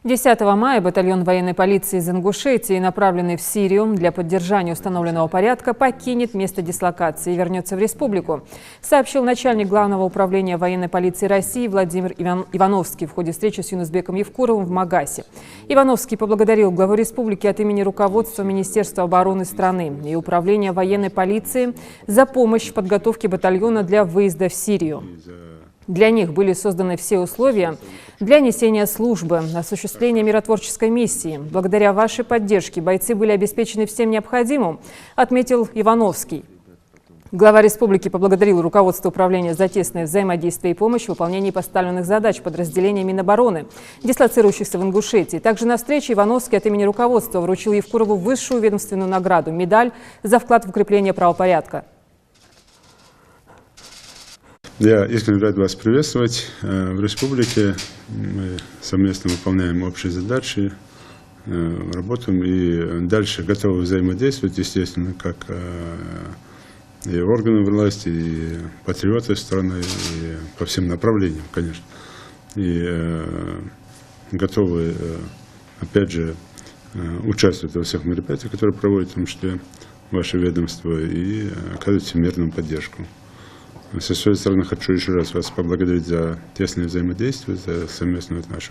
10 мая батальон военной полиции из Ингушетии, направленный в Сирию для поддержания установленного порядка, покинет место дислокации и вернется в республику, сообщил начальник Главного управления военной полиции России Владимир Ивановский в ходе встречи с Юнусбеком Евкуровым в Магасе. Ивановский поблагодарил главу республики от имени руководства Министерства обороны страны и Управления военной полиции за помощь в подготовке батальона для выезда в Сирию. Для них были созданы все условия для несения службы, осуществления миротворческой миссии. Благодаря вашей поддержке бойцы были обеспечены всем необходимым, отметил Ивановский. Глава республики поблагодарил руководство управления за тесное взаимодействие и помощь в выполнении поставленных задач подразделения Минобороны, дислоцирующихся в Ингушетии. Также на встрече Ивановский от имени руководства вручил Евкурову высшую ведомственную награду – медаль за вклад в укрепление правопорядка. Я искренне рад вас приветствовать в республике. Мы совместно выполняем общие задачи, работаем и дальше готовы взаимодействовать, естественно, как и органы власти, и патриоты страны, и по всем направлениям, конечно. И готовы, опять же, участвовать во всех мероприятиях, которые проводят, в том числе ваше ведомство, и оказывать всемирную поддержку. Со своей стороны хочу еще раз вас поблагодарить за тесное взаимодействие, за совместную нашу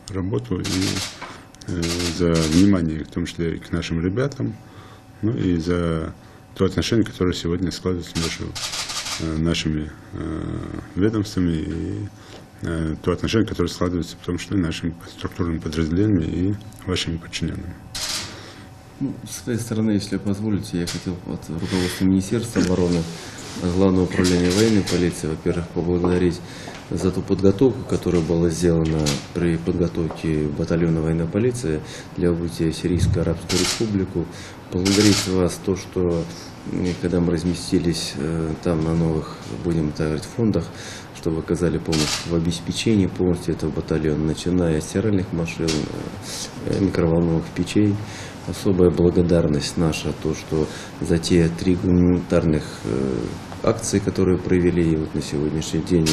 работу и за внимание, в том числе и к нашим ребятам, ну и за то отношение, которое сегодня складывается между нашими ведомствами и то отношение, которое складывается в том числе нашими структурными подразделениями и вашими подчиненными. С своей стороны, если позволите, я хотел от руководства Министерства обороны, Главного управления военной полиции, во-первых, поблагодарить за ту подготовку, которая была сделана при подготовке батальона военной полиции для убытия в Сирийскую Арабскую Республику. Поблагодарить вас то, что когда мы разместились там на новых, будем так говорить, фондах, что вы оказали помощь в обеспечении полностью этого батальона, начиная с стиральных машин, микроволновых печей. Особая благодарность наша, то, что за те 3 гуманитарных акции, которые провели, и вот на сегодняшний день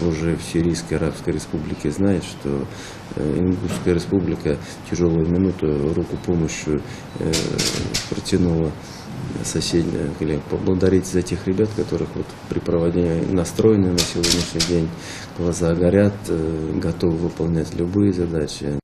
уже в Сирийской Арабской Республике знает, что Ингушская Республика в тяжелую минуту руку помощи протянула соседняя. Поблагодарить за тех ребят, которых вот при проводении настроены на сегодняшний день, глаза горят, готовы выполнять любые задачи.